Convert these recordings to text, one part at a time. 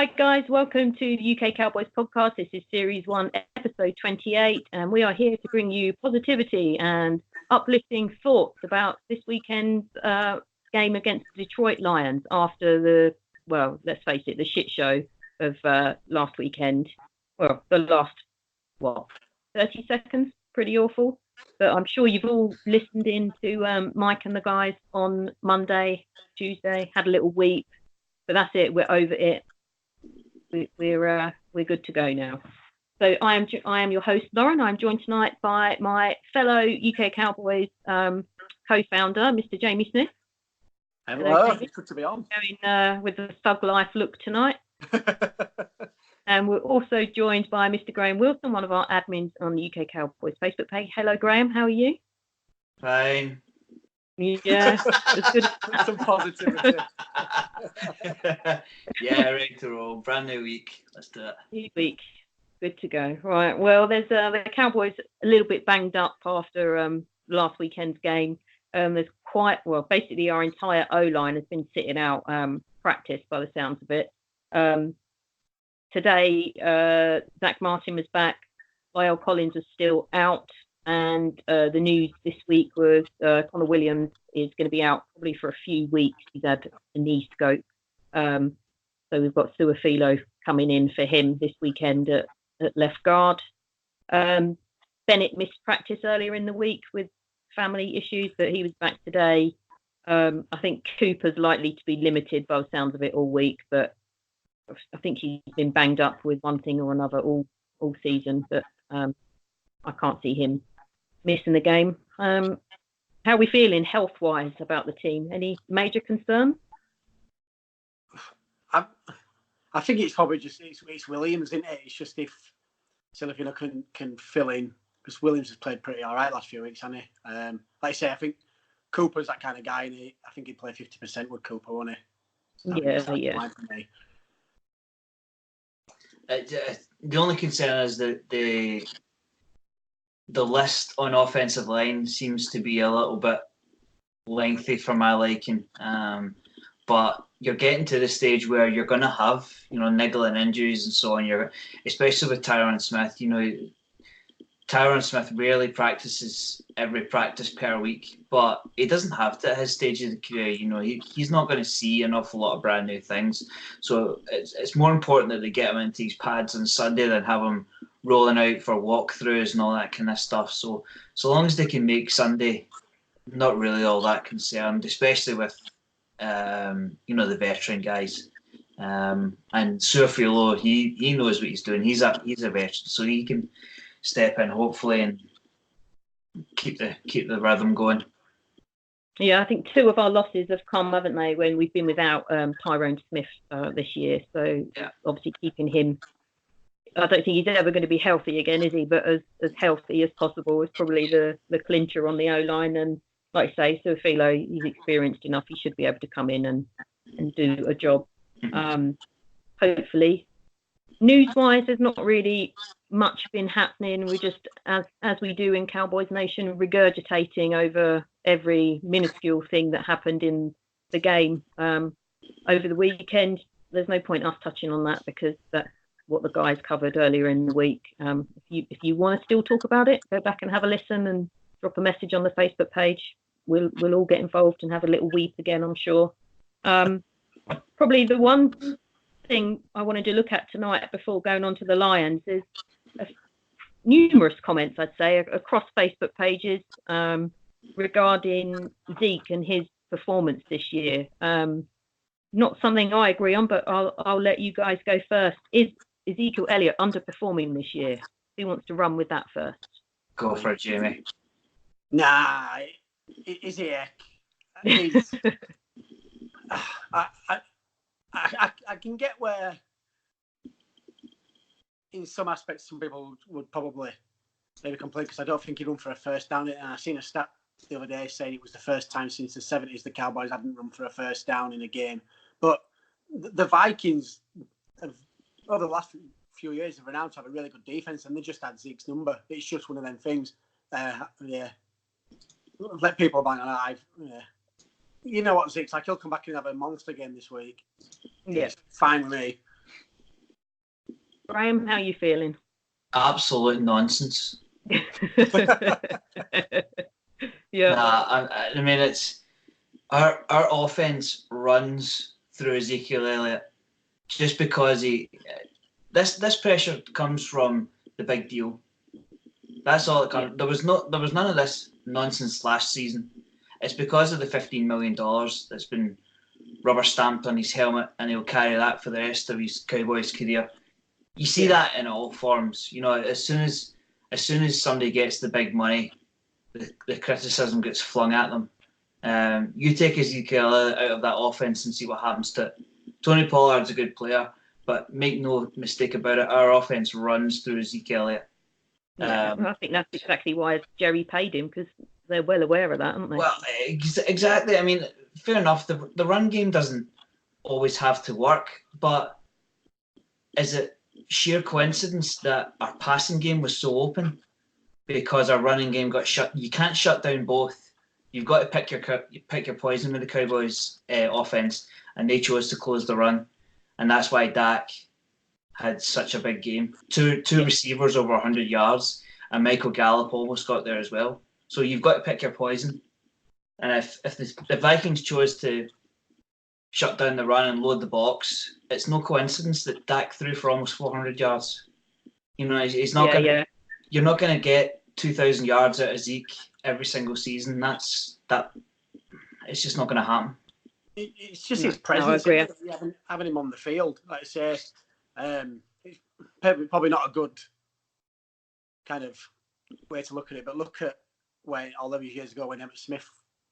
Hi guys, welcome to the UK Cowboys podcast. This is Series 1, Episode 28, and we are here to bring you positivity and uplifting thoughts about this weekend's game against the Detroit Lions after the, well, let's face it, the shit show of last weekend. Well, the last, 30 seconds? Pretty awful. But I'm sure you've all listened in to Mike and the guys on Monday, Tuesday, had a little weep. But that's it, we're over it. We're good to go now. So I am your host, Lauren. I'm joined tonight by my fellow UK Cowboys co-founder, Mr. Jamie Smith. Hello, it's good to be on. Going with the Thug Life look tonight. And we're also joined by Mr. Graham Wilson, one of our admins on the UK Cowboys Facebook page. Hello, Graham. How are you? Fine. Yeah, it's good. Some positivity. Yeah, ready to roll. Brand new week. Let's do it. New week. Good to go. Right. Well, there's the Cowboys a little bit banged up after last weekend's game. There's basically our entire O-line has been sitting out practice by the sounds of it. Today, Zach Martin was back. Lyle Collins was still out. And the news this week was Connor Williams is going to be out probably for a few weeks. He's had a knee scope. So we've got Suafilo coming in for him this weekend at left guard. Bennett missed practice earlier in the week with family issues, but he was back today. I think Cooper's likely to be limited by the sounds of it all week, but I think he's been banged up with one thing or another all season. But I can't see him missing the game. How are we feeling health-wise about the team? Any major concerns? I think it's probably just it's Williams, isn't it? It's just if Silvino can fill in, because Williams has played pretty all right last few weeks, hasn't he? Like I say, I think Cooper's that kind of guy, and I think he'd play 50% with Cooper, wouldn't he? Yeah. The only concern is that the list on offensive line seems to be a little bit lengthy for my liking. But you're getting to the stage where you're going to have, niggling injuries and so on. Especially with Tyron Smith. Tyron Smith rarely practices every practice per week, but he doesn't have to at his stage of the career. He's not going to see an awful lot of brand new things. So it's more important that they get him into these pads on Sunday than have him rolling out for walkthroughs and all that kind of stuff. So long as they can make Sunday, not really all that concerned, especially with the veteran guys. And Suafilo, he knows what he's doing. He's a veteran, so he can step in hopefully and keep the rhythm going. Yeah, I think two of our losses have come, haven't they, when we've been without Tyrone Smith this year. So yeah, obviously keeping him. I don't think he's ever going to be healthy again, is he? But as healthy as possible is probably the clincher on the O-line. And like I say, Suafilo, he's experienced enough. He should be able to come in and do a job. Hopefully. News-wise, there's not really much been happening. We're just, as we do in Cowboys Nation, regurgitating over every minuscule thing that happened in the game over the weekend. There's no point us touching on that because that's what the guys covered earlier in the week. If you want to still talk about it, go back and have a listen and drop a message on the Facebook page. We'll all get involved and have a little weep again, I'm sure. Probably the one thing I wanted to look at tonight before going on to the Lions is numerous comments, I'd say, across Facebook pages regarding Zeke and his performance this year. Not something I agree on, but I'll let you guys go first. Is Ezekiel Elliott underperforming this year? Who wants to run with that first? Go for it, Jamie. Nah, is he? I can get where, in some aspects, some people would probably maybe complain because I don't think he run for a first down. And I seen a stat the other day saying it was the first time since the 70s the Cowboys hadn't run for a first down in a game. But the Vikings have, over the last few years, have renowned to have a really good defense, and they just had Zeke's number. It's just one of them things. Let people bang alive. Yeah. You know what Zeke's like. He'll come back and have a monster game this week. Yeah. It's fine with me. Graham, how are you feeling? Absolute nonsense. Yeah. Nah, I mean, it's our offense runs through Ezekiel Elliott just because this pressure comes from the big deal. That's all it comes. Yeah. There was none of this nonsense last season. It's because of the $15 million that's been rubber stamped on his helmet, and he'll carry that for the rest of his Cowboys career. You see that in all forms. You know, as soon as somebody gets the big money, the criticism gets flung at them. You take Ezekiel out of that offense and see what happens to it. Tony Pollard's a good player, but make no mistake about it, our offense runs through Ezekiel Elliott. Yeah, I think that's exactly why Jerry paid him, because they're well aware of that, aren't they? Well, exactly. I mean, fair enough. The run game doesn't always have to work, but is it sheer coincidence that our passing game was so open because our running game got shut? You can't shut down both. You've got to pick your poison with the Cowboys' offense, and they chose to close the run, and that's why Dak had such a big game. Two receivers over 100 yards, and Michael Gallup almost got there as well. So you've got to pick your poison. And if the Vikings chose to shut down the run and load the box, it's no coincidence that Dak threw for almost 400 yards. You know, he's not going to. You're not going to get 2,000 yards out of Zeke every single season. It's just not going to happen. It's just his presence. No, having him on the field, like I say, it's probably not a good kind of way to look at it. But look at all those years ago when Emmitt Smith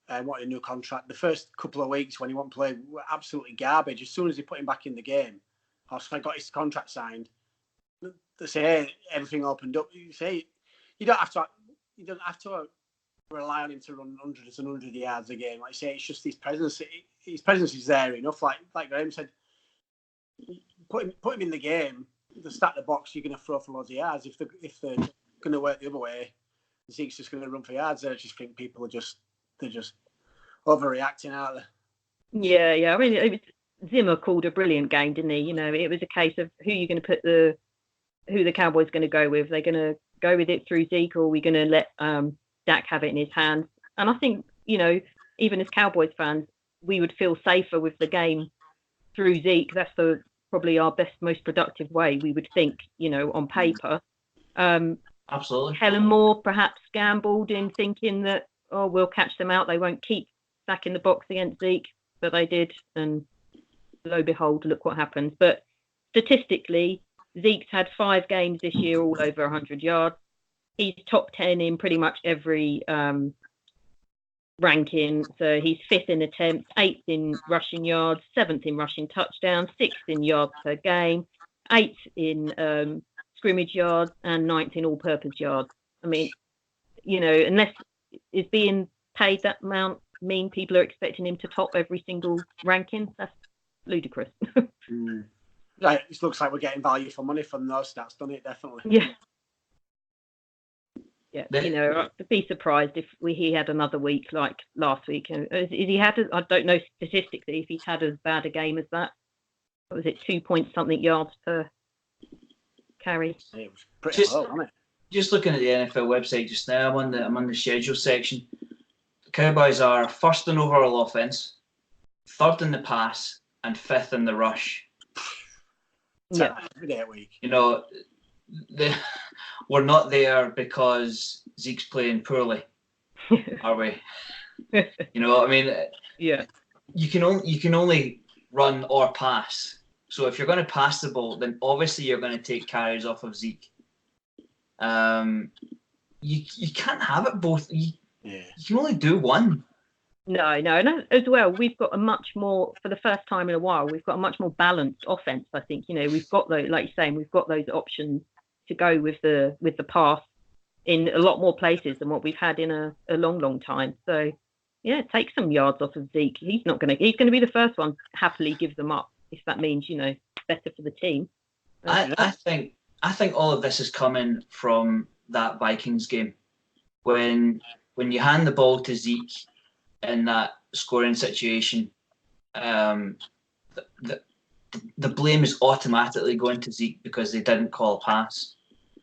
wanted a new contract. The first couple of weeks when he won't play were absolutely garbage. As soon as he put him back in the game, I got his contract signed. They say everything opened up. You say you don't have to rely on him to run hundreds and hundreds of yards a game. Like I say, it's just his presence. His presence is there enough. Like Graham said, put him in the game. To stack the box, you're going to throw for loads of yards. If they're going to work the other way, Zeke's just going to run for yards. I just think people they're just overreacting, aren't they? Yeah. I mean, Zimmer called a brilliant game, didn't he? You know, it was a case of who you're going to put who the Cowboys going to go with. They're going to go with it through Zeke, or are we going to let Dak have it in his hands? And I think, you know, even as Cowboys fans, we would feel safer with the game through Zeke. That's probably our best, most productive way, we would think, you know, on paper. Absolutely. Helen Moore perhaps gambled in thinking that, we'll catch them out. They won't keep back in the box against Zeke, but they did. And lo and behold, look what happens. But statistically, Zeke's had 5 games this year, all over 100 yards. He's top 10 in pretty much every ranking. So he's 5th in attempts, 8th in rushing yards, 7th in rushing touchdowns, 6th in yards per game, 8th in scrimmage yards, and 9th in all-purpose yards. I mean, you know, unless is being paid that amount mean people are expecting him to top every single ranking? That's ludicrous. Right, it looks like we're getting value for money from those stats, doesn't it? Definitely. Yeah, you know, I'd be surprised if he had another week like last week. Is he had? I don't know statistically if he's had as bad a game as that. What was it, 2 point something yards per carry? It was pretty low, wasn't it? Just looking at the NFL website just now, I'm on the schedule section. The Cowboys are 1st in overall offense, 3rd in the pass, and 5th in the rush. Yeah, every day a week. You know, we're not there because Zeke's playing poorly, are we? You know, I mean, yeah. You can only run or pass. So if you're going to pass the ball, then obviously you're going to take carries off of Zeke. You can't have it both. You can only do one. No, and as well, we've got a much more, for the first time in a while, we've got a much more balanced offense. I think, you know, we've got those, like you're saying, we've got those options to go with the pass in a lot more places than what we've had in a long time. So, yeah, take some yards off of Zeke. He's going to be the first one to happily give them up if that means, you know, better for the team. I think all of this is coming from that Vikings game when you hand the ball to Zeke in that scoring situation. the blame is automatically going to Zeke because they didn't call a pass.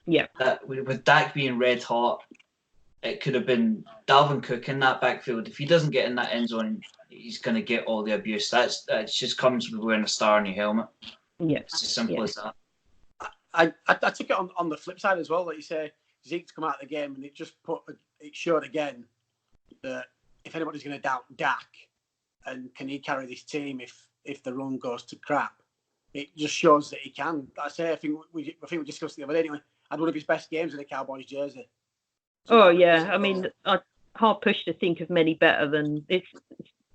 Yeah. With Dak being red hot, it could have been Dalvin Cook in that backfield. If he doesn't get in that end zone, he's going to get all the abuse. That just comes with wearing a star on your helmet. Yeah. It's as simple as that. I took it on the flip side as well. Like you say, Zeke's come out of the game and it showed again that if anybody's going to doubt Dak and can he carry this team if the run goes to crap, it just shows that he can. I think we discussed the other day anyway. Had one of his best games in the Cowboys jersey. Oh yeah, I mean, I'm hard pushed to think of many better than. It's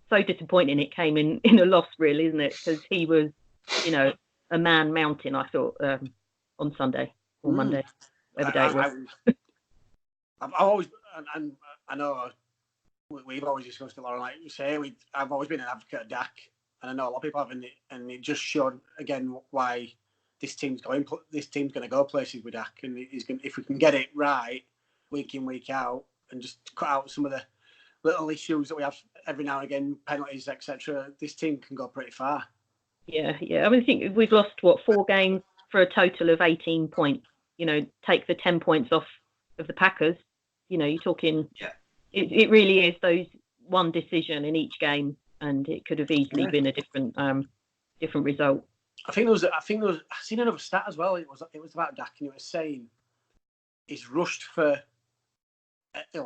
so disappointing it came in a loss, really, isn't it? Because he was, a man mountain. I thought on Sunday or Monday, whatever day it was. I've always, and I know we've always discussed it, Lauren. Like you say, I've always been an advocate of Dak, and I know a lot of people have, and it just showed again why this team's going to go places with Dak, and if we can get it right week in, week out, and just cut out some of the little issues that we have every now and again, penalties, etc., this team can go pretty far. Yeah. I mean, I think we've lost 4 games for a total of 18 points. Take the 10 points off of the Packers. You're talking. Yeah. It really is those one decision in each game, and it could have easily been a different result. I think there was. I've seen another stat as well. It was about Dak, and it was saying he's rushed for.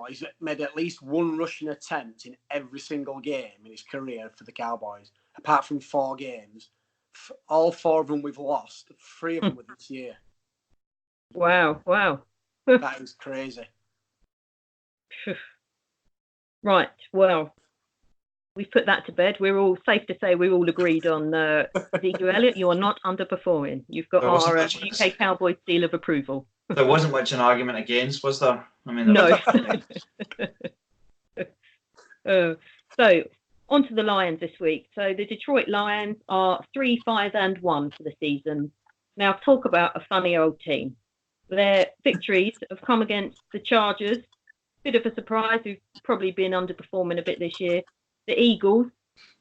He's made at least one rushing attempt in every single game in his career for the Cowboys, apart from 4 games. All 4 of them we've lost. 3 of them were this year. Wow. That is crazy. Right. Well, we've put that to bed. We're all safe to say we're all agreed on Ezekiel Elliott. You are not underperforming. You've got our UK Cowboys seal of approval. There wasn't much an argument against, was there? I mean, no. So on to the Lions this week. So the Detroit Lions are 3-5-1 for the season. Now talk about a funny old team. Their victories have come against the Chargers. Bit of a surprise, who've probably been underperforming a bit this year. The Eagles,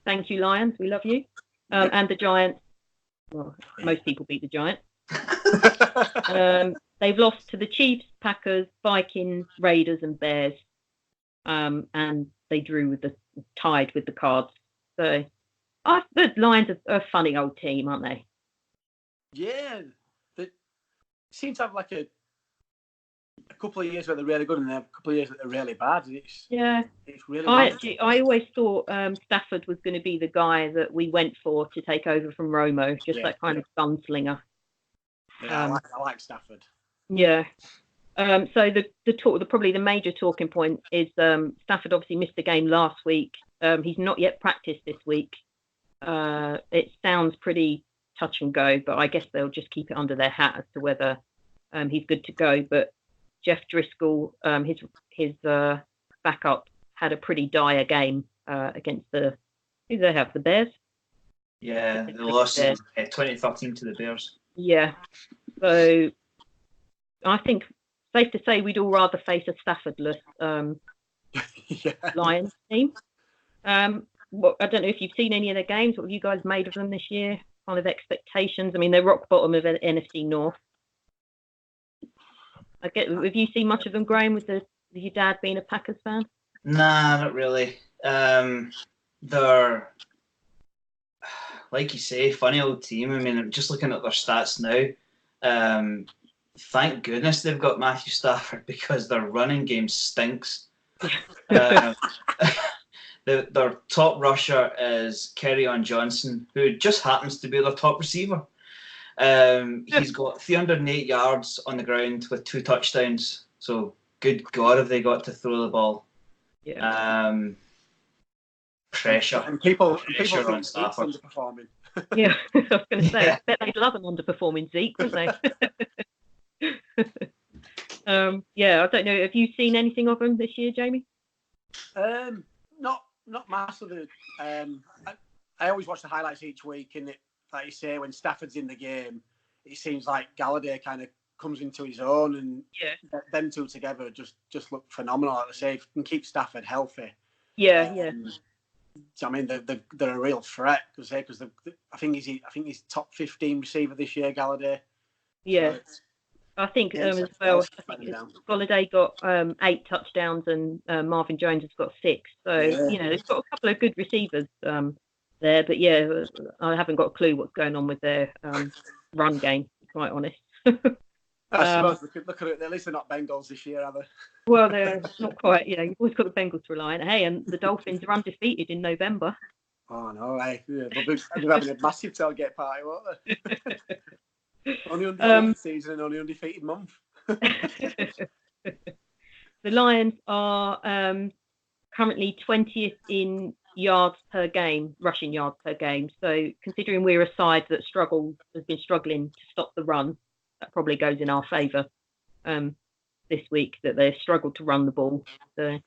thank you Lions, we love you. And the Giants. Well, most people beat the Giants. They've lost to the Chiefs, Packers, Vikings, Raiders, and Bears, and they tied with the Cards. So, the Lions are a funny old team, aren't they? Yeah, they seem to have like a couple of years where they're really good, and then a couple of years where they're really bad. It's really. I always thought Stafford was going to be the guy that we went for to take over from Romo, that kind of gunslinger. Yeah, I like Stafford. Yeah. So probably the major talking point is Stafford obviously missed the game last week. He's not yet practiced this week. It sounds pretty touch and go, but I guess they'll just keep it under their hat as to whether he's good to go. But Jeff Driscoll, his backup, had a pretty dire game against who do they have? The Bears? Yeah, they lost in 2013 to the Bears. Yeah. So I think safe to say we'd all rather face a Staffordless Lions team. I don't know if you've seen any of their games. What have you guys made of them this year? Kind of expectations. I mean, they're rock bottom of NFC North. Have you seen much of them, Graham, with your dad being a Packers fan? Nah, not really. They're, like you say, funny old team. I mean, I'm just looking at their stats now. Thank goodness they've got Matthew Stafford because their running game stinks. Their top rusher is Kerryon Johnson, who just happens to be their top receiver. He's got 308 yards on the ground with 2 touchdowns. So, good God, have they got to throw the ball? Yeah. Pressure. And people on Stafford. Underperforming. Yeah, I was going to say, I bet they'd love an underperforming Zeke, wouldn't they? I don't know. Have you seen anything of him this year, Jamie? Not massively. I always watch the highlights each week, and like you say, when Stafford's in the game, it seems like Galladay kind of comes into his own, and them two together just look phenomenal. Like I say, if you can keep Stafford healthy. Yeah. I mean, they're a real threat because I think he's top 15 receiver this year, Galladay. Yeah. So I think as well. I think Golladay got 8 touchdowns and Marvin Jones has got 6. So they've got a couple of good receivers there. But yeah, I haven't got a clue what's going on with their run game. To be quite honest. I suppose look at it. At least they're not Bengals this year, are they? Well, they're not quite. You've always got the Bengals to rely on. Hey, and the Dolphins are undefeated in November. Oh no, they'll be having a massive tailgate party, won't they? Only undefeated season and only undefeated month. The Lions are currently 20th in yards per game, rushing yards per game. So considering we're a side that has been struggling to stop the run, that probably goes in our favour this week, that they've struggled to run the ball. So.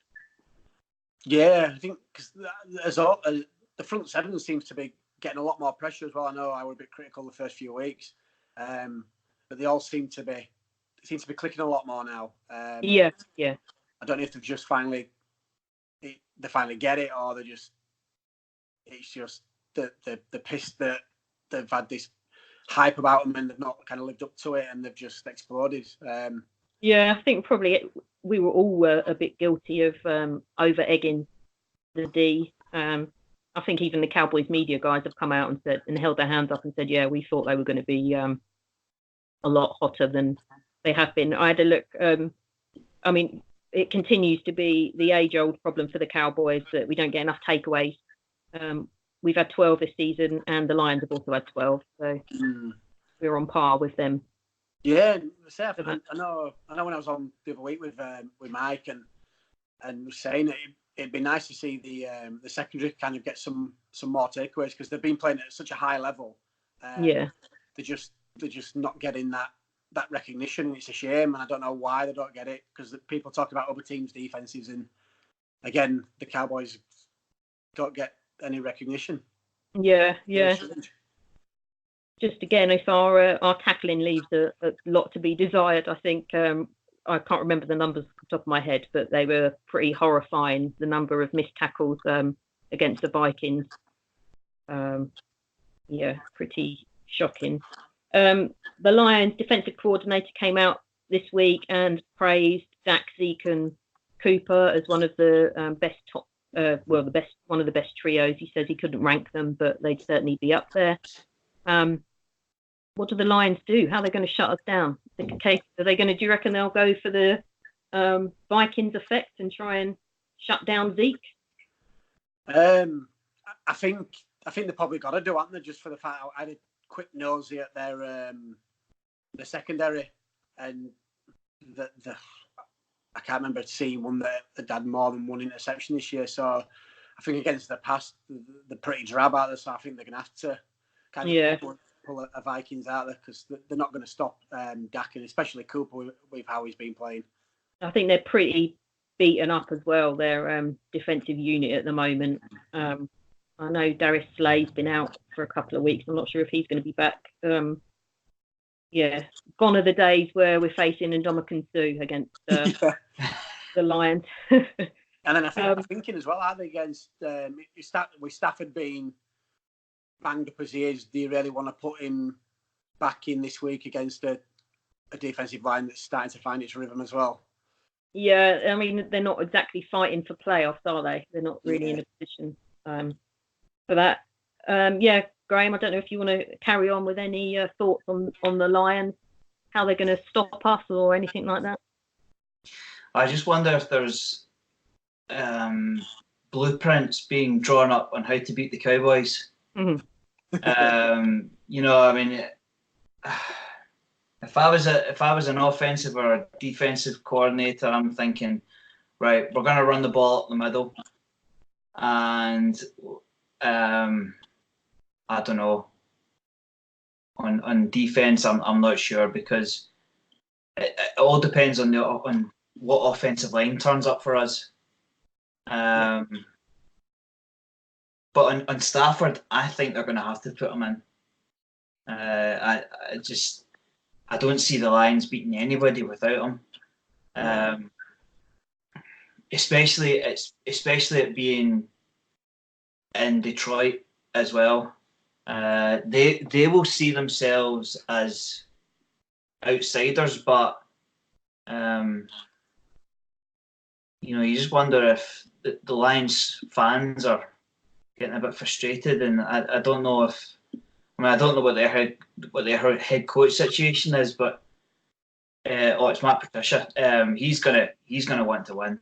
Yeah, I think because the front seven seems to be getting a lot more pressure as well. I know I was a bit critical the first few weeks, but they all seem to be clicking a lot more now. Yeah. I don't know if they've just finally get it, or it's just the piss that they've had this hype about them and they've not kind of lived up to it and they've just exploded. Yeah, I think probably we were all a bit guilty of over egging the D. I think even the Cowboys media guys have come out and held their hands up and said, yeah, we thought they were going to be a lot hotter than they have been. I had a look. I mean, it continues to be the age-old problem for the Cowboys that we don't get enough takeaways. We've had 12 this season, and the Lions have also had 12, so we're on par with them. Yeah, I know. When I was on the other week with Mike and was saying it'd be nice to see the secondary kind of get some more takeaways because they've been playing at such a high level. They're just not getting that recognition, and it's a shame. And I don't know why they don't get it because people talk about other teams' defenses, and again, the Cowboys don't get any recognition. Yeah. Just again, if our tackling leaves a lot to be desired, I think I can't remember the numbers off the top of my head, but they were pretty horrifying. The number of missed tackles against the Vikings, pretty shocking. The Lions defensive coordinator came out this week and praised Dak, Zeke, and Cooper as one of the one of the best trios. He says he couldn't rank them, but they'd certainly be up there. What do the Lions do? How are they going to shut us down? Do you reckon they'll go for the Vikings effect and try and shut down Zeke? I think they probably got to do, haven't they? Just for the fact I had a quick nosy at their secondary, and I can't remember seeing one that had more than one interception this year. So I think against the pass, they're pretty drab out there. So I think they're going to have to kind of pull a Vikings out there because they're not going to stop Dak, and especially Cooper with how he's been playing. I think they're pretty beaten up as well. Their defensive unit at the moment. I know Darius Slay's been out for a couple of weeks. I'm not sure if he's going to be back. Gone are the days where we're facing Ndamukong Suh against the Lions. And then I'm thinking as well, are they against with Stafford being banged up as he is, do you really want to put him back in this week against a defensive line that's starting to find its rhythm as well? Yeah, I mean, they're not exactly fighting for playoffs, are they? They're not really in a position for that. Graham, I don't know if you want to carry on with any thoughts on the Lions, how they're going to stop us or anything like that. I just wonder if there's blueprints being drawn up on how to beat the Cowboys. Mm-hmm. I mean, if I was an offensive or a defensive coordinator, I'm thinking, right, we're going to run the ball up the middle, and I don't know. On defense, I'm not sure because it all depends on what offensive line turns up for us. But on Stafford, I think they're going to have to put him in. I don't see the Lions beating anybody without him. Especially it being in Detroit as well. They will see themselves as outsiders, but you just wonder if the Lions fans are getting a bit frustrated, and I don't know if I don't know what their head coach situation is, but it's Matt Patricia. He's gonna want to win.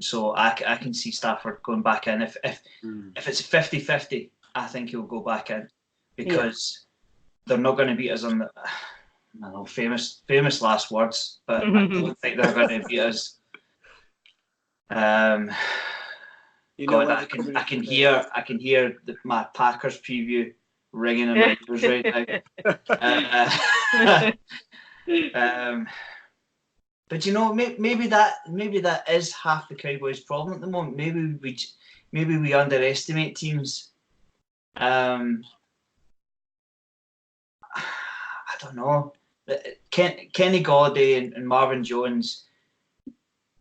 So I can see Stafford going back in. If it's 50-50, I think he'll go back in because they're not going to beat us on the famous last words, but I don't think they're going to beat us. I can hear my Packers preview ringing in my ears right now. But maybe that is half the Cowboys' problem at the moment. Maybe we underestimate teams. I don't know. Kenny Galladay and Marvin Jones,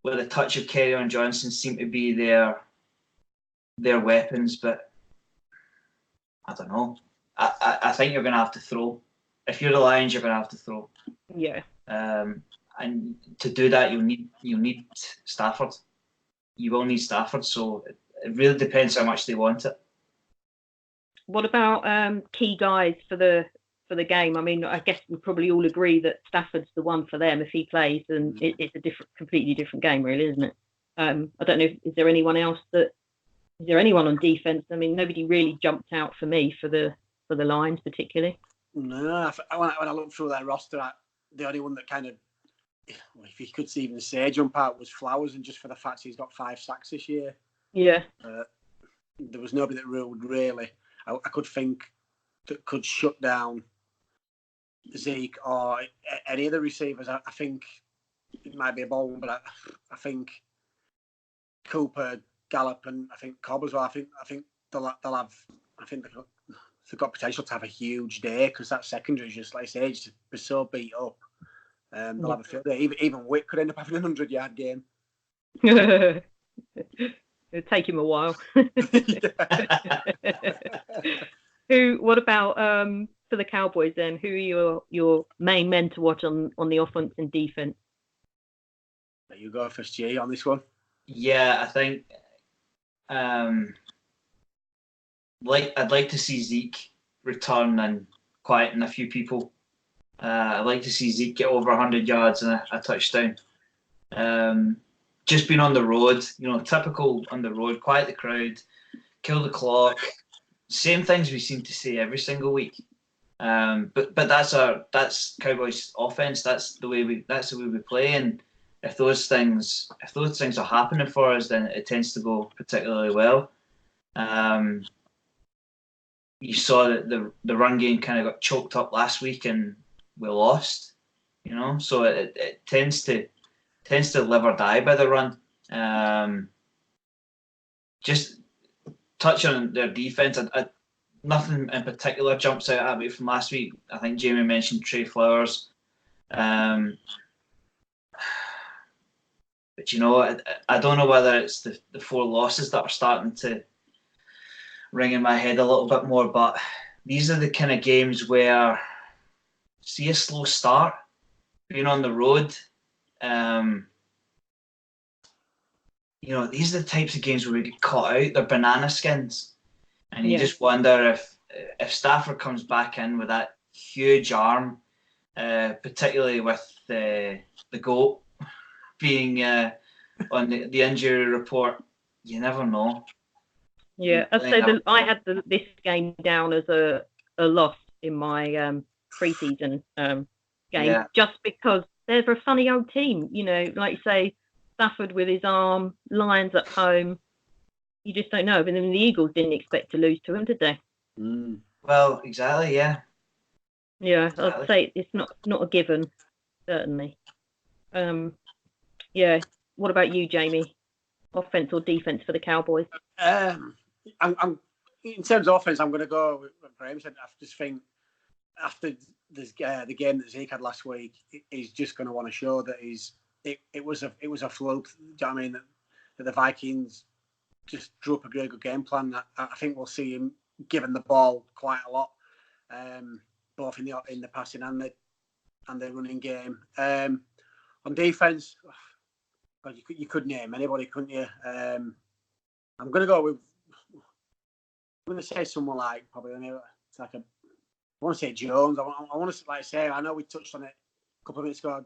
with a touch of Kerryon Johnson, seem to be their weapons. But I don't know. I think you're going to have to throw. If you're the Lions, you're going to have to throw. Yeah. And to do that, you'll need Stafford. You will need Stafford. So it really depends how much they want it. What about key guys for the game? I mean, I guess we probably all agree that Stafford's the one for them if he plays, and it's a completely different game, really, isn't it? I don't know. Is there anyone else is there anyone on defense? I mean, nobody really jumped out for me for the Lions particularly. No, when I looked through their roster, the only one that kind of, if you could even say jump out, was Flowers, and just for the fact he's got 5 sacks this year. Yeah. There was nobody that really. I could think that could shut down Zeke or any of the receivers. I think it might be a bold one, but I think Cooper, Gallup, and I think Cobb as well. I think they'll have. I think they've got potential to have a huge day because that secondary is just, like I say, just be so beat up. They'll have a field day. Even Wick could end up having a 100-yard game. It'll take him a while. What about for the Cowboys then? Who are your main men to watch on the offense and defense? You go first, G, on this one. Yeah, I think I'd like to see Zeke return and quieten a few people. I'd like to see Zeke get over 100 yards and a touchdown. Just being on the road, typical on the road, quiet the crowd, kill the clock. Same things we seem to say every single week. But that's Cowboys offense. That's the way we play. And if those things are happening for us, then it tends to go particularly well. You saw that the run game kind of got choked up last week and we lost. So it tends to live or die by the run. Just touch on their defense. Nothing in particular jumps out at me from last week. I think Jamie mentioned Trey Flowers. But I don't know whether it's the 4 losses that are starting to ring in my head a little bit more, but these are the kind of games where see a slow start, being on the road. These are the types of games where we get caught out. They're banana skins. And you just wonder if Stafford comes back in with that huge arm, particularly with the GOAT being on the injury report, you never know. Yeah, I'd say I had this game down as a loss in my preseason game, just because they're a funny old team. Like you say, Stafford with his arm, Lions at home. You just don't know. But then the Eagles didn't expect to lose to him, did they? Well, exactly, yeah. Yeah, exactly. I'd say it's not a given, certainly. Yeah. What about you, Jamie? Offense or defense for the Cowboys? I'm in terms of offense, I'm going to go with what Graham said. I just think after this, the game that Zeke had last week, he's just going to want to show that it was a fluke. Do you know what I mean? That the Vikings just drew up a really good game plan. I think we'll see him given the ball quite a lot, both in the passing and the running game. On defense, God, you could name anybody, couldn't you? I'm going to go with. I'm going to say someone like probably it's like I want to say Jones. I want to say I know we touched on it a couple of minutes ago.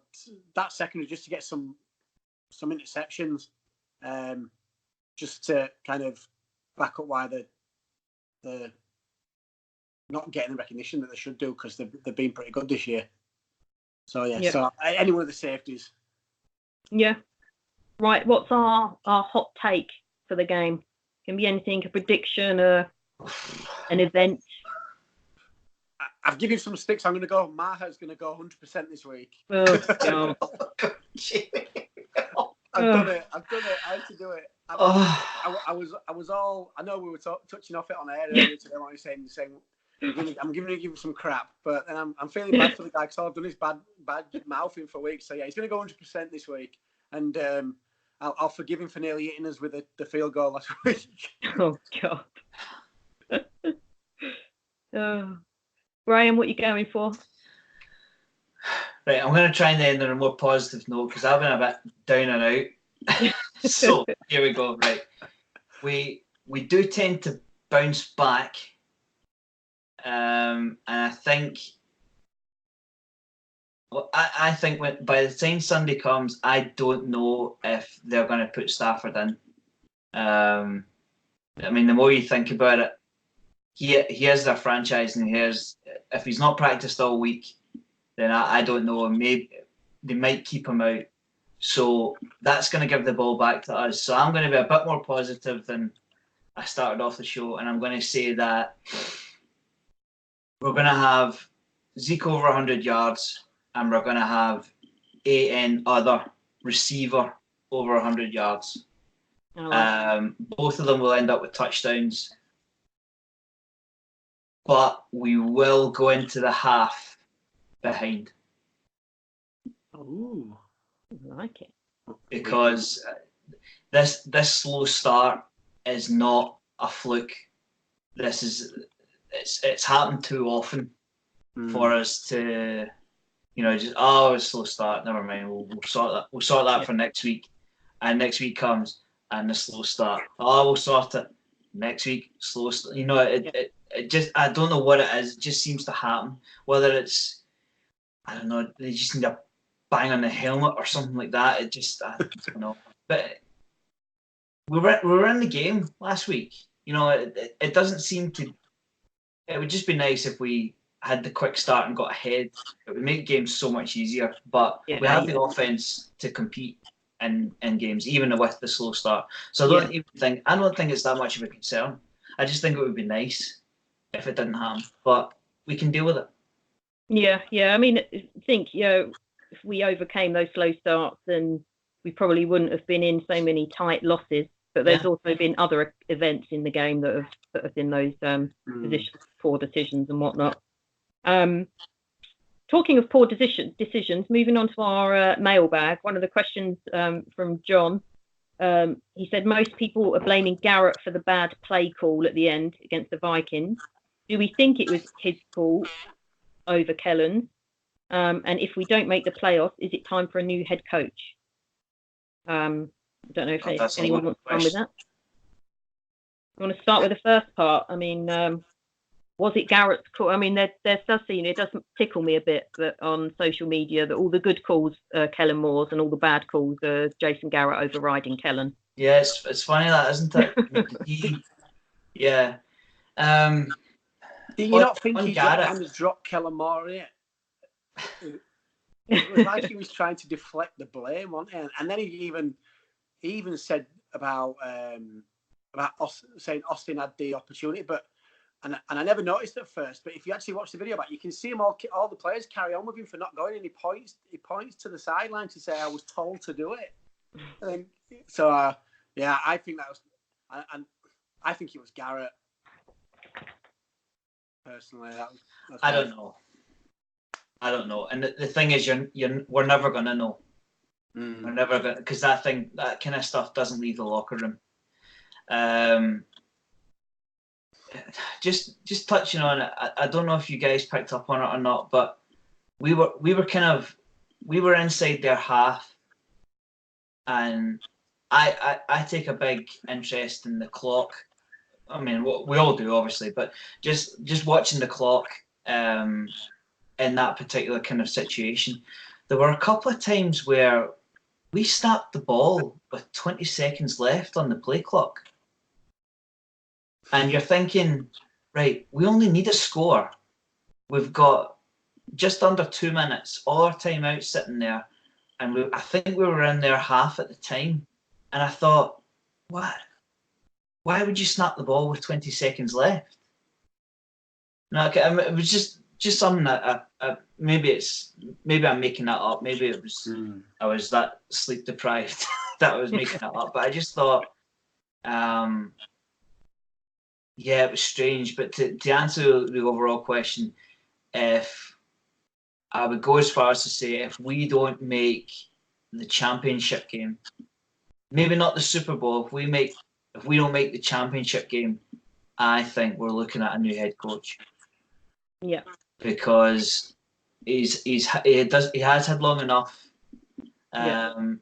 That secondary just to get some interceptions, just to kind of back up why they're not getting the recognition that they should do because they've been pretty good this year. So yeah, yep. So any one of the safeties. Yeah. Right. What's our hot take for the game? Can be anything, a prediction, an event. I've given you some sticks. I'm going to go. Maha's going to go 100% this week. Oh, God. I've done it. I had to do it. I was all. I know we were touching off it on air earlier today. What you're saying, I'm giving him some crap, but then I'm feeling bad for the guy because I've done his bad mouthing for weeks. So yeah, he's going to go 100% this week, and I'll forgive him for nearly hitting us with the field goal last week. Oh God. Graham, what are you going for? Right, I'm going to try and end on a more positive note because I've been a bit down and out. So here we go. Right, we do tend to bounce back, and I think. Well, I think by the time Sunday comes, I don't know if they're going to put Stafford in. I mean, the more you think about it, he is their franchise, and if he's not practiced all week, then I don't know. Maybe they might keep him out. So that's going to give the ball back to us. So I'm going to be a bit more positive than I started off the show, and I'm going to say that we're going to have Zeke over 100 yards, and we're going to have other receiver over 100 yards. Both of them will end up with touchdowns, but we will go into the half behind. Ooh, I like it. Because this slow start is not a fluke. It's happened too often for us to, just it's a slow start. Never mind. We'll sort that. We'll sort that for next week. And next week comes and the slow start. We'll sort it next week. Slow. It just, I don't know what it is. It just seems to happen. Whether it's, I don't know. They just need a bang on the helmet or something like that. It just, I don't know. But we were in the game last week. It doesn't seem to. It would just be nice if we had the quick start and got ahead. It would make games so much easier. But we have the offense to compete in games, even with the slow start. So I don't think it's that much of a concern. I just think it would be nice if it didn't happen. But we can deal with it. Yeah. I mean, I think if we overcame those slow starts, then we probably wouldn't have been in so many tight losses. But there's also been other events in the game that have been those poor decisions and whatnot. Talking of poor decisions, moving on to our mailbag, one of the questions from John, he said most people are blaming Garrett for the bad play call at the end against the Vikings. Do we think it was his call over Kellen's? And if we don't make the playoffs, is it time for a new head coach? I don't know if anyone wants to run with that. I want to start with the first part. I mean, was it Garrett's call? I mean, there does seem, it doesn't tickle me a bit that on social media that all the good calls are Kellen Moore's and all the bad calls are Jason Garrett overriding Kellen. Yeah, it's funny that, isn't it? Yeah. Do you not think he has dropped Kellen Moore yet? It was like he was trying to deflect the blame, wasn't he? And then he even said about saying Austin had the opportunity, and I never noticed at first. But if you actually watch the video back, you can see him all the players carry on with him for not going, and he points to the sideline to say, "I was told to do it." I think that was, and I think it was Garrett. Personally, I don't know. And the thing is, we're never gonna know. We're never gonna, because that kind of stuff doesn't leave the locker room. Just touching on it, I don't know if you guys picked up on it or not, but we were inside their half, and I take a big interest in the clock. I mean, we all do, obviously, but just watching the clock in that particular kind of situation, there were a couple of times where we snapped the ball with 20 seconds left on the play clock. And you're thinking, right, we only need a score. We've got just under 2 minutes, all our time out sitting there. And I think we were in their half at the time. And I thought, what? Why would you snap the ball with 20 seconds left? No, okay, it was just something that maybe I'm making that up. Maybe it was I was that sleep deprived that I was making that up. But I just thought, yeah, it was strange. But to answer the overall question, if I would go as far as to say, if we don't make the championship game, maybe not the Super Bowl, if we don't make the championship game, I think we're looking at a new head coach. Yeah, because he has had long enough, and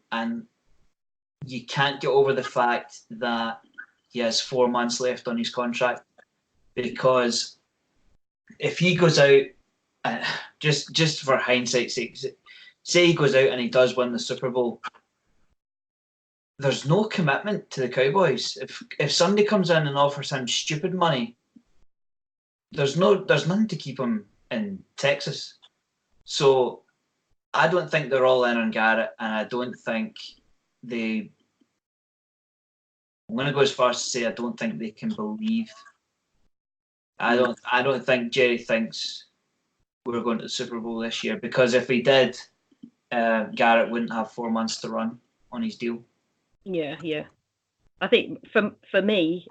you can't get over the fact that he has 4 months left on his contract. Because if he goes out, just for hindsight's sake, say he goes out and he does win the Super Bowl, there's no commitment to the Cowboys. If somebody comes in and offers him stupid money, there's nothing to keep him in Texas. So I don't think they're all in on Garrett, and I don't think I'm going to go as far as to say I don't think they can believe. I don't think Jerry thinks we're going to the Super Bowl this year, because if he did, Garrett wouldn't have 4 months to run on his deal. Yeah. I think for me,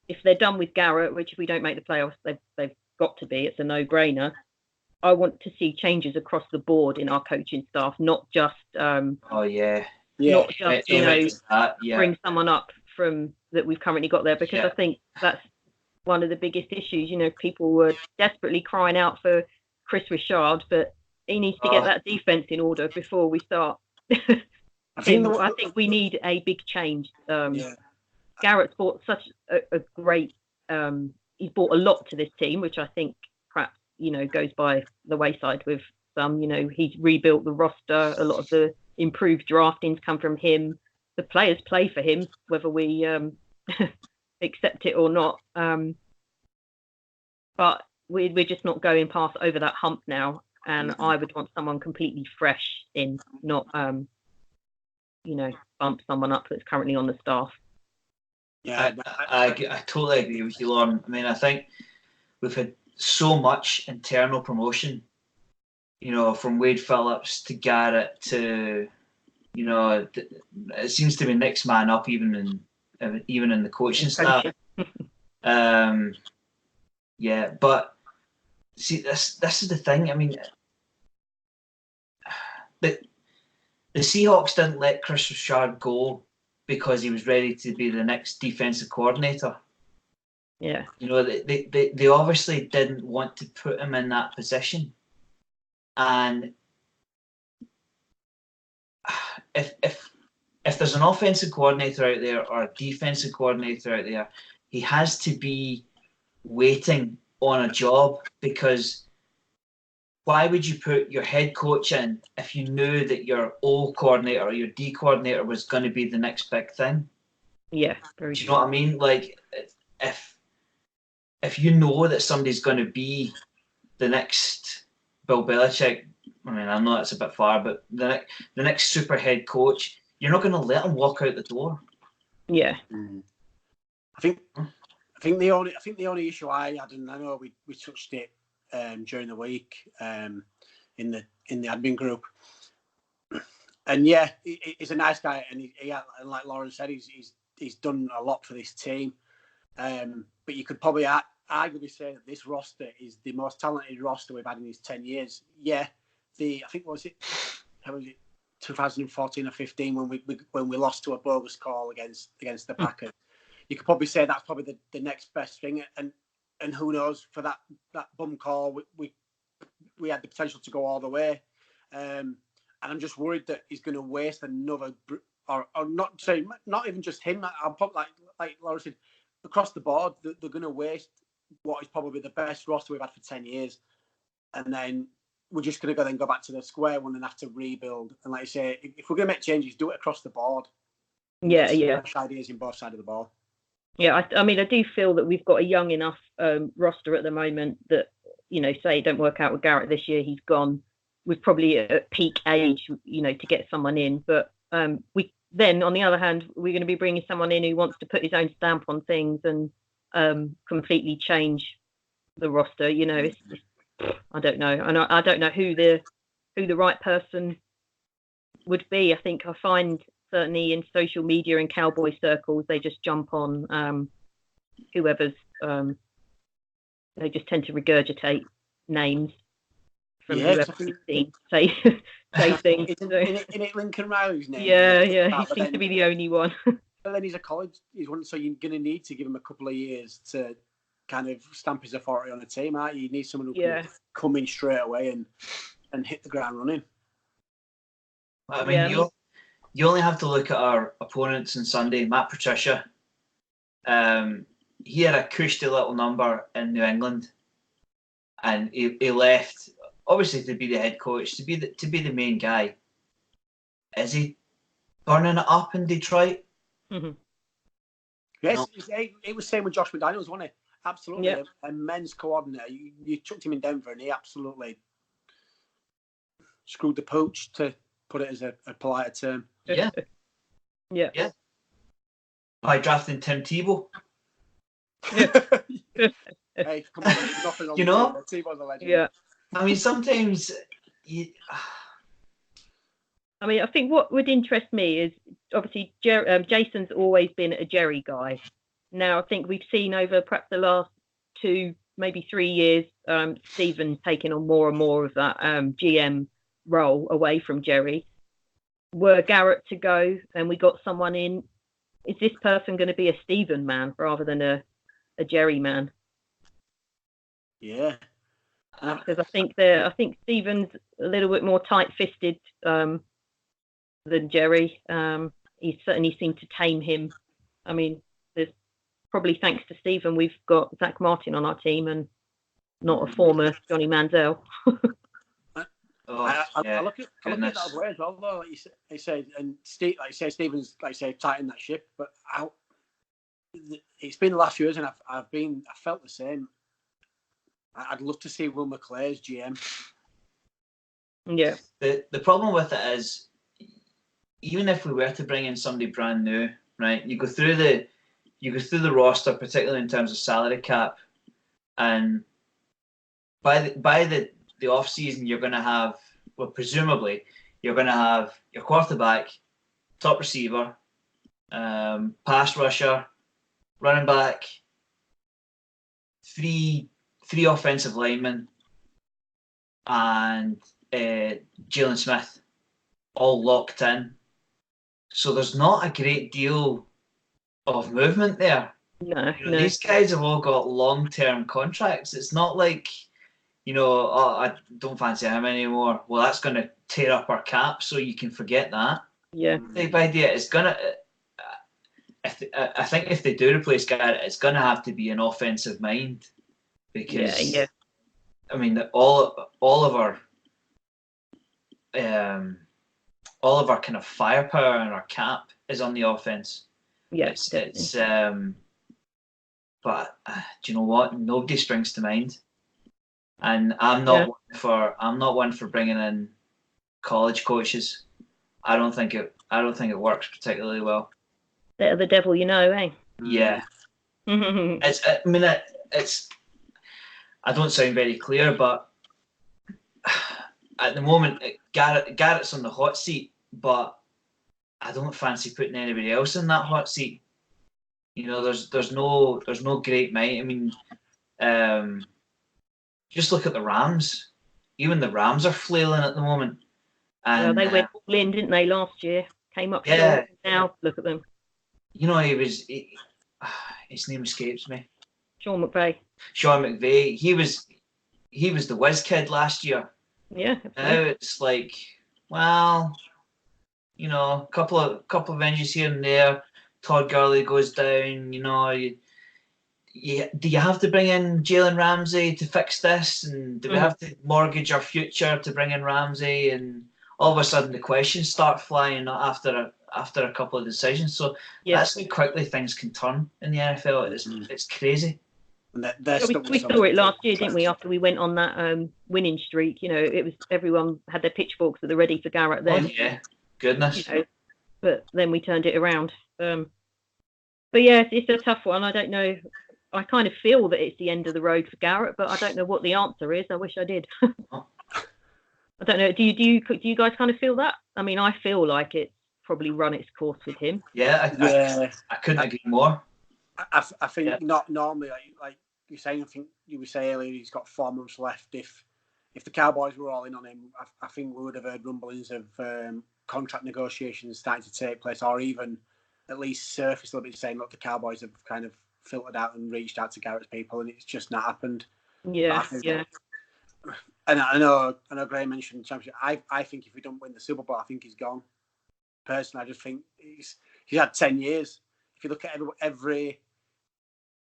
if they're done with Garrett, which if we don't make the playoffs, they've got to be, it's a no-brainer. I want to see changes across the board in our coaching staff, not just not just bring someone up from that we've currently got there, because I think that's one of the biggest issues. People were desperately crying out for Chris Richard, but he needs to get that defense in order before we start. I think we need a big change. Garrett's brought such a great. He's brought a lot to this team, which I think perhaps goes by the wayside with some. He's rebuilt the roster. A lot of the improved draftings come from him. The players play for him, whether we accept it or not. But we're just not going past over that hump now. And I would want someone completely fresh in, not bump someone up that's currently on the staff. Yeah, I totally agree with you, Lauren. I mean, I think we've had so much internal promotion, from Wade Phillips to Garrett to, it seems to be next man up even in the coaching staff. But see, this is the thing. I mean, the Seahawks didn't let Chris Richard go because he was ready to be the next defensive coordinator. Yeah. They obviously didn't want to put him in that position. And if there's an offensive coordinator out there or a defensive coordinator out there, he has to be waiting on a job, because why would you put your head coach in if you knew that your O coordinator or your D coordinator was going to be the next big thing? Yeah, very true. Do you know what I mean? Like, if you know that somebody's going to be the next Bill Belichick, I mean, I know that's a bit far, but the next super head coach, you're not going to let him walk out the door. Yeah. I think the only issue I had, and I know we touched it during the week in the admin group, and he's a nice guy, and he like Lauren said, he's done a lot for this team, but you could probably arguably say that this roster is the most talented roster we've had in these 10 years. I think how was it 2014 or 15 when we lost to a bogus call against the Packers. You could probably say that's probably the next best thing, and who knows, for that bum call we had the potential to go all the way, and I'm just worried that he's going to waste another, or not even just him. I'll probably like Laura said, across the board they're going to waste what is probably the best roster we've had for 10 years, and then we're just going to go back to the square one and have to rebuild. And like I say, if we're going to make changes, do it across the board. Yeah. Fresh ideas in both sides of the ball. Yeah, I mean, I do feel that we've got a young enough roster at the moment that, say it don't work out with Garrett this year, he's gone. We're probably at peak age, to get someone in. But we then, on the other hand, we're going to be bringing someone in who wants to put his own stamp on things and completely change the roster. I don't know, and I don't know who the right person would be. I think I find certainly in social media and Cowboy circles, they just jump on whoever's. They just tend to regurgitate names from whoever we've seen say things. Isn't it Lincoln Riley's name? Yeah, he seems to be the only one. But then he's a college. He's one, so you're going to need to give him a couple of years to kind of stamp his authority on a team, aren't you? You need someone who can come in straight away and hit the ground running. I mean, you only have to look at our opponents on Sunday. Matt Patricia, he had a cushy little number in New England, and he left obviously to be the head coach, to be the main guy. Is he burning it up in Detroit? Mm-hmm. Yes, no. It was same with Josh McDaniels, wasn't it? Absolutely, a men's coordinator. You chucked him in Denver, and he absolutely screwed the pooch, to put it as a politer term. Yeah. Yeah. By drafting Tim Tebow. Hey, come on, nothing on Tebow's a legend. Yeah. I mean, sometimes I mean, I think what would interest me is obviously Jason's always been a Jerry guy. Now, I think we've seen over perhaps the last 2, maybe 3 years, Stephen taking on more and more of that GM role away from Jerry. Were Garrett to go and we got someone in, is this person going to be a Stephen man rather than a Jerry man? Yeah. Because I think Stephen's a little bit more tight-fisted than Jerry. He certainly seemed to tame him. I mean, there's probably thanks to Stephen we've got Zach Martin on our team and not a former Johnny Manziel. I look at that as well, though. Like you said, and Steve, like you say, Stephen's tightened that ship. But it's been the last few years, and I felt the same. I'd love to see Will McClay as GM. Yeah. The problem with it is, even if we were to bring in somebody brand new, right? You go through the roster, particularly in terms of salary cap, and by the off season, you're going to have, presumably, you're going to have your quarterback, top receiver, pass rusher, running back, three offensive linemen, and Jalen Smith, all locked in. So there's not a great deal of movement there. No. These guys have all got long-term contracts. It's not like, I don't fancy him anymore. Well, that's going to tear up our cap, so you can forget that. Yeah. The idea is going to. I think if they do replace Garrett, it's going to have to be an offensive mind, because I mean all of our kind of firepower and our cap is on the offense. Yes, it's but do you know what? Nobody springs to mind, and I'm not one for bringing in college coaches. I don't think it works particularly well. They're the devil, eh? Yeah. It's. I don't sound very clear, but at the moment, Garrett's on the hot seat, but I don't fancy putting anybody else in that hot seat. There's no great might. I mean, just look at the Rams. Even the Rams are flailing at the moment. And they went all in, didn't they, last year? Came up short. Yeah. Now look at them. You know, his name escapes me. Sean McVay. Sean McVay. He was the whiz kid last year. Yeah. Now it's like, well, you know, a couple of injuries here and there. Todd Gurley goes down. You know, do you have to bring in Jalen Ramsey to fix this? And do we have to mortgage our future to bring in Ramsey? And all of a sudden, the questions start flying after a couple of decisions. So that's how quickly things can turn in the NFL. It's crazy. We saw it last year, didn't we? After we went on that winning streak, you know, it was everyone had their pitchforks that they're ready for Garrett. Then, oh yeah, goodness. You know, but then we turned it around. But yeah, it's a tough one. I don't know. I kind of feel that it's the end of the road for Garrett, but I don't know what the answer is. I wish I did. I don't know. Do you guys kind of feel that? I mean, I feel like it's probably run its course with him. Yeah, I couldn't agree more. I think not normally, like you saying. I think you were saying earlier he's got 4 months left. If the Cowboys were all in on him, I think we would have heard rumblings of contract negotiations starting to take place, or even at least surface a little bit saying, look, the Cowboys have kind of filtered out and reached out to Garrett's people, and it's just not happened. Yeah. And I know Graham mentioned the championship. I think if we don't win the Super Bowl, I think he's gone. Personally, I just think he's had 10 years. If you look at every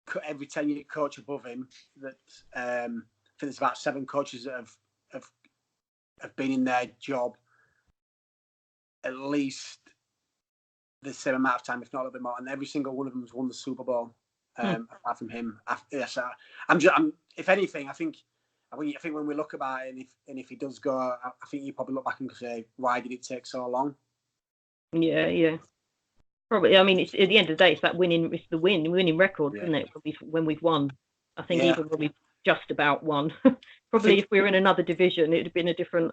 10-year coach above him, that I think there's about 7 coaches that have been in their job at least the same amount of time, if not a little bit more, and every single one of them has won the Super Bowl. Apart from him, if anything, I think when we look about it, and if he does go, I think you probably look back and say, why did it take so long? Yeah. Probably. I mean, it's at the end of the day, it's that winning record, isn't it? When we've won, I think even when we've just about won, probably if we were in another division, it'd have been a different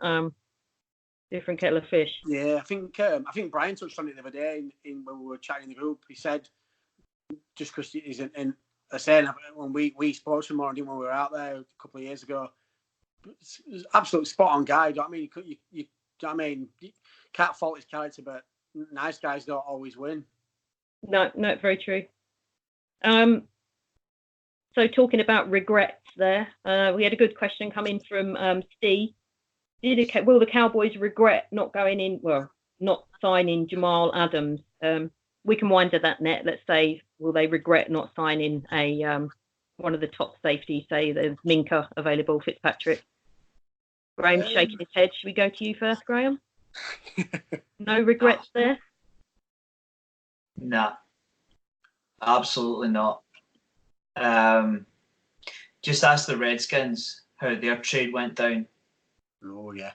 kettle of fish. Yeah, I think Brian touched on it the other day in when we were chatting in the group. He said just because he's in a saying when we spoke to him more, when we were out there a couple of years ago, it's absolute spot on guy. Do you know what I mean? You know what I mean? You can't fault his character, but nice guys don't always win. No, very true. So talking about regrets there, we had a good question come in from Steve. Will the Cowboys regret not signing Jamal Adams? We can wind to that net. Let's say, will they regret not signing one of the top safeties? Say there's Minka available, Fitzpatrick. Graham's shaking his head. Should we go to you first, Graham? No regrets there? No, absolutely not. Just ask the Redskins how their trade went down. Oh yeah.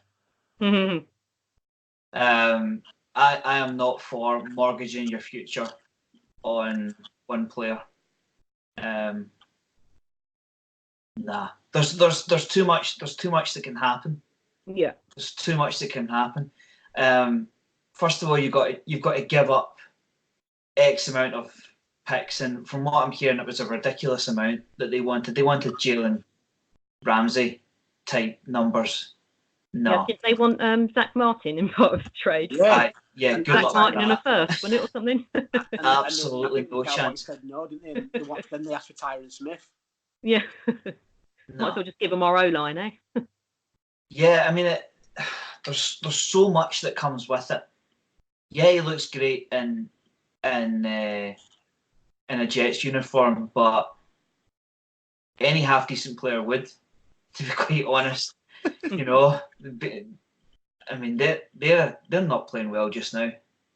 I am not for mortgaging your future on one player. Nah. There's too much that can happen. Yeah. There's too much that can happen. First of all, you've got to give up X amount of picks, and from what I'm hearing, it was a ridiculous amount that they wanted. They wanted Jalen Ramsey type numbers. No. Yeah, did they want Zach Martin in part of the trade? Yeah. Good Zach luck Martin with in that. a first, wasn't it, or something? Absolutely no chance. Said no, didn't they? Then they asked for Tyron Smith. Yeah. No. Might as well just give them our O-line, eh? Yeah, I mean, there's so much that comes with it. Yeah, he looks great in a Jets uniform, but any half decent player would, to be quite honest. You know, I mean, they're not playing well just now.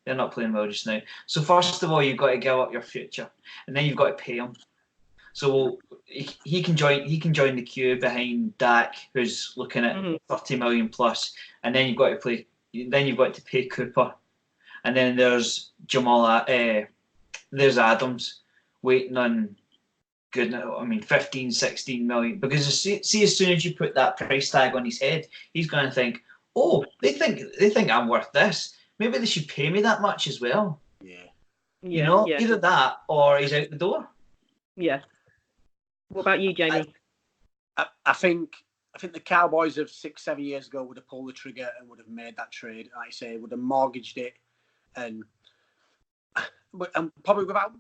They're not playing well just now. So first of all, you've got to give up your future, and then you've got to pay him. So he can join the queue behind Dak, who's looking at 30 million plus, and then you've got to pay Cooper, and then there's there's Adams waiting on. Goodness, I mean, 15, 16 million. Because see, as soon as you put that price tag on his head, he's going to think, oh, they think I'm worth this. Maybe they should pay me that much as well. Yeah. You know, either that or he's out the door. Yeah. What about you, Jamie? I think think the Cowboys of 6-7 years ago would have pulled the trigger and would have made that trade. Like I say, would have mortgaged it, and probably without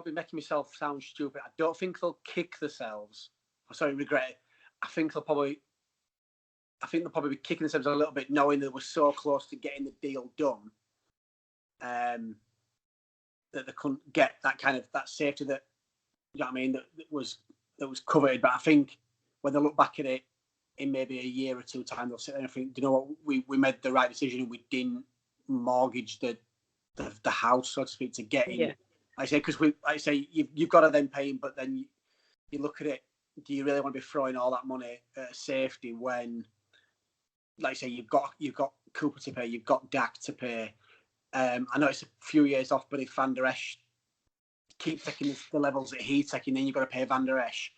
making myself sound stupid, I don't think they'll kick themselves. Regret it. I think they'll probably be kicking themselves a little bit, knowing that they were so close to getting the deal done, that they couldn't get that safety that, you know what I mean, that was coveted. But I think when they look back at it in maybe a year or two time, they'll sit there and think, you know what, we made the right decision and we didn't mortgage the house, so to speak, to get in. Yeah. I say, because you've got to then pay him, but then you look at it, do you really want to be throwing all that money at safety when, like I say, you've got Cooper to pay, you've got Dak to pay. I know it's a few years off, but if Van Der Esch keeps taking the levels that he's taking, then you've got to pay Van Der Esch.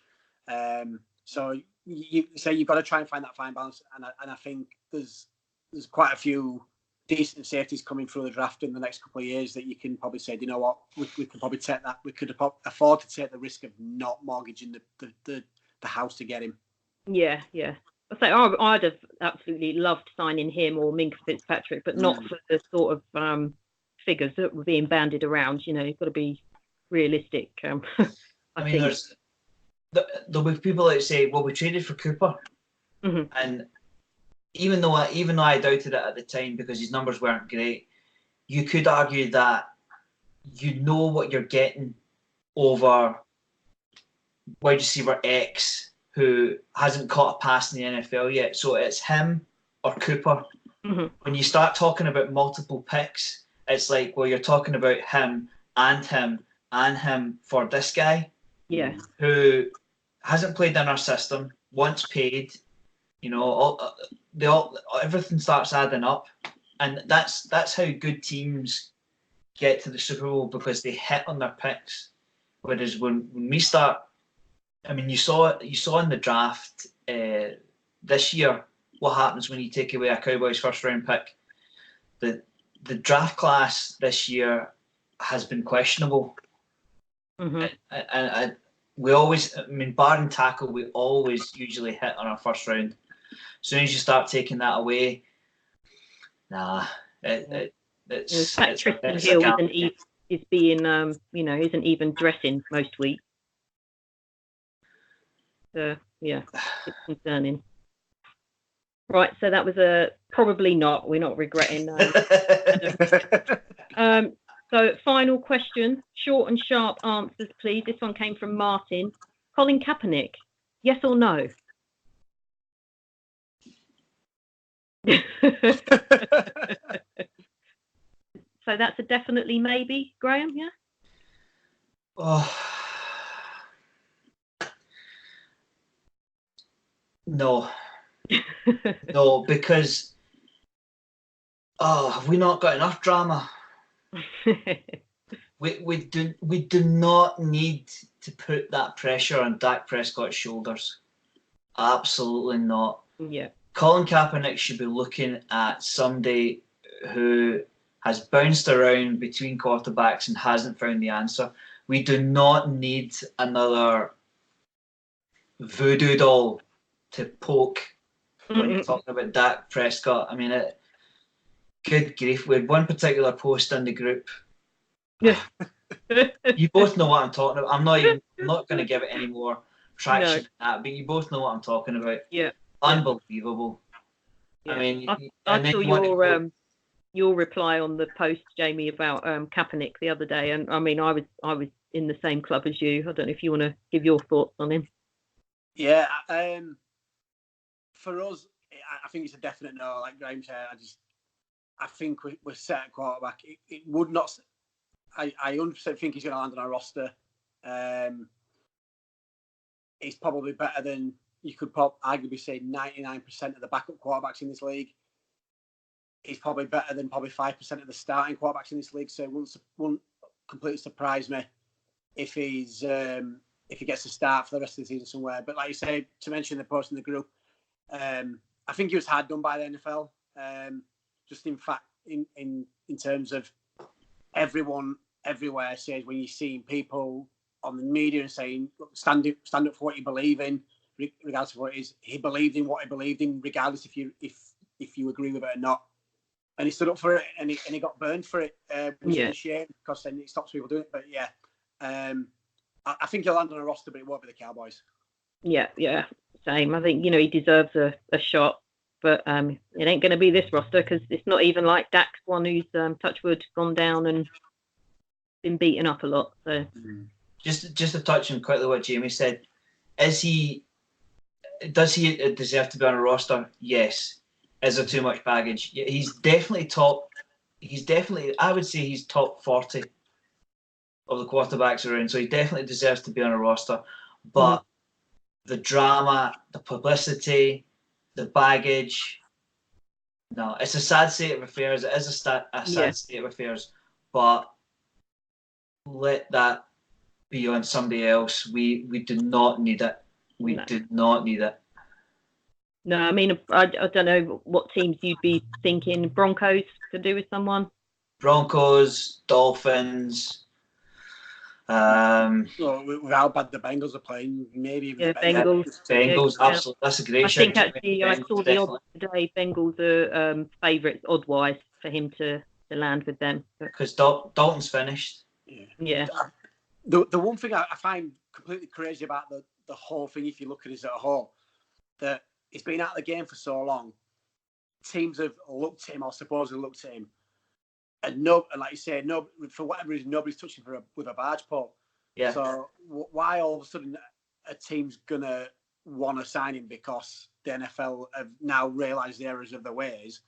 So you've got to try and find that fine balance, and I think there's quite a few decent safeties coming through the draft in the next couple of years that you can probably say, you know what, we could probably take that. We could afford to take the risk of not mortgaging the house to get him. Yeah. I say I'd have absolutely loved signing him or Minka Fitzpatrick, but not for the sort of figures that were being bandied around. You know, you've got to be realistic. I mean, there'll be people that say, "Well, we traded for Cooper," and even though I doubted it at the time because his numbers weren't great, you could argue that you know what you're getting over wide receiver X who hasn't caught a pass in the NFL yet. So it's him or Cooper. When you start talking about multiple picks, it's like, well, you're talking about him and him and him for this guy, who hasn't played in our system, once paid. You know, everything starts adding up, and that's how good teams get to the Super Bowl, because they hit on their picks. Whereas when we start, I mean, you saw in the draft this year what happens when you take away a Cowboys first round pick. The draft class this year has been questionable, and we always, I mean, barring tackle, we always usually hit on our first round. As soon as you start taking that away, it's Tristan Hill isn't even dressing most weeks. It's concerning. Right, so that was probably not. We're not regretting. So final question, short and sharp answers, please. This one came from Martin. Colin Kaepernick, yes or no? So that's a definitely maybe, Graham, yeah? Oh. No. No, because have we not got enough drama? we do not need to put that pressure on Dak Prescott's shoulders. Absolutely not. Yeah. Colin Kaepernick should be looking at somebody who has bounced around between quarterbacks and hasn't found the answer. We do not need another voodoo doll to poke when you're talking about Dak Prescott. I mean, good grief. We had one particular post in the group. Yeah. You both know what I'm talking about. I'm not going to give it any more traction than that, but you both know what I'm talking about. Yeah. Unbelievable. Yeah. I mean, I saw your reply on the post, Jamie, about Kaepernick the other day, and I mean, I was in the same club as you. I don't know if you want to give your thoughts on him. Yeah, for us, I think it's a definite no. Like Graham said, I think we're set at quarterback. It would not. I 100% think he's going to land on our roster. He's probably better than, you could arguably say, 99% of the backup quarterbacks in this league. He's probably better than 5% of the starting quarterbacks in this league. So it won't completely surprise me if he gets to start for the rest of the season somewhere. But like you say, to mention the post in the group, I think he was hard done by the NFL. Just in fact, in terms of everyone everywhere says, when you're seeing people on the media and saying, look, stand up for what you believe in, regardless of what it is. He believed in what he believed in, regardless if you agree with it or not. And he stood up for it, and he got burned for it, which is a shame because then it stops people doing it. But yeah, I think he'll land on a roster, but it won't be the Cowboys. Yeah, same. I think he deserves a shot, but it ain't going to be this roster because it's not even like Dak's one who's touchwood gone down and been beaten up a lot. So just to touch on quickly what Jamie said, does he deserve to be on a roster? Yes. Is there too much baggage? Yeah, he's definitely top. I would say he's top 40 of the quarterbacks around. So he definitely deserves to be on a roster. But the drama, the publicity, the baggage. No, it's a sad state of affairs. It is a sad state of affairs. But let that be on somebody else. We do not need it. We do not need it. No, I mean, I don't know what teams you'd be thinking. Broncos to do with someone? Broncos, Dolphins. Well, with how bad the Bengals are playing, maybe even Bengals. Bengals, absolutely. That's a great shout. I think actually I saw the odds today. Bengals are favourites odd-wise for him to land with them. Because Dalton's finished. Yeah. The one thing I find completely crazy about the whole thing, if you look at it as a whole, that he's been out of the game for so long. Teams have looked at him or supposedly looked at him, and like you say, for whatever reason, nobody's touching with a barge pole. Yeah. So why all of a sudden a team's gonna want to sign him because the NFL have now realised the errors of their ways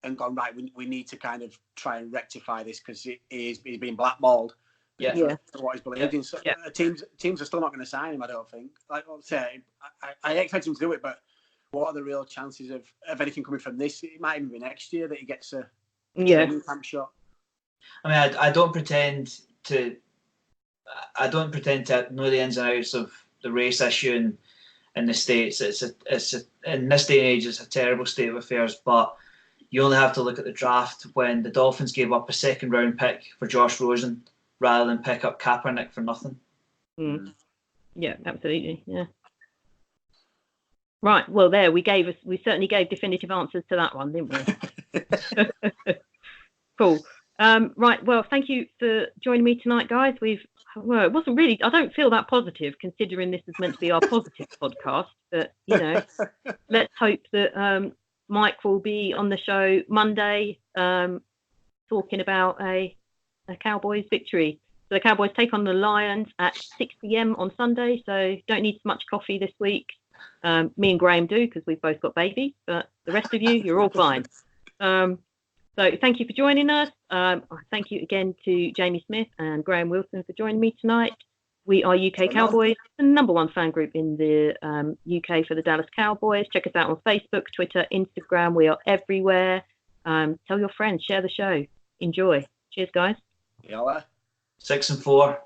and gone right? We need to kind of try and rectify this because he's being blackballed. For what he's believed in. So teams are still not going to sign him. I don't think. Like I say, I expect him to do it, but what are the real chances of anything coming from this? It might even be next year that he gets a camp shot. I mean, I don't pretend to know the ins and outs of the race issue in the States. It's in this day and age, it's a terrible state of affairs. But you only have to look at the draft when the Dolphins gave up a second round pick for Josh Rosen rather than pick up Kaepernick for nothing. Yeah, absolutely. Yeah. Right. Well, there we certainly gave definitive answers to that one, didn't we? Cool. Right. Well, thank you for joining me tonight, guys. It wasn't really. I don't feel that positive considering this is meant to be our positive podcast. But let's hope that Mike will be on the show Monday, talking about a Cowboys victory. So the Cowboys take on the Lions at 6 p.m. on Sunday. So don't need much coffee this week. Me and Graham do because we've both got babies, but the rest of you're all fine. So thank you for joining us. Thank you again to Jamie Smith and Graham Wilson for joining me tonight. We are UK Cowboys, the #1 fan group in the UK for the Dallas Cowboys. Check us out on Facebook, Twitter, Instagram. We are everywhere. Tell your friends, share the show. Enjoy. Cheers, guys. 6-4.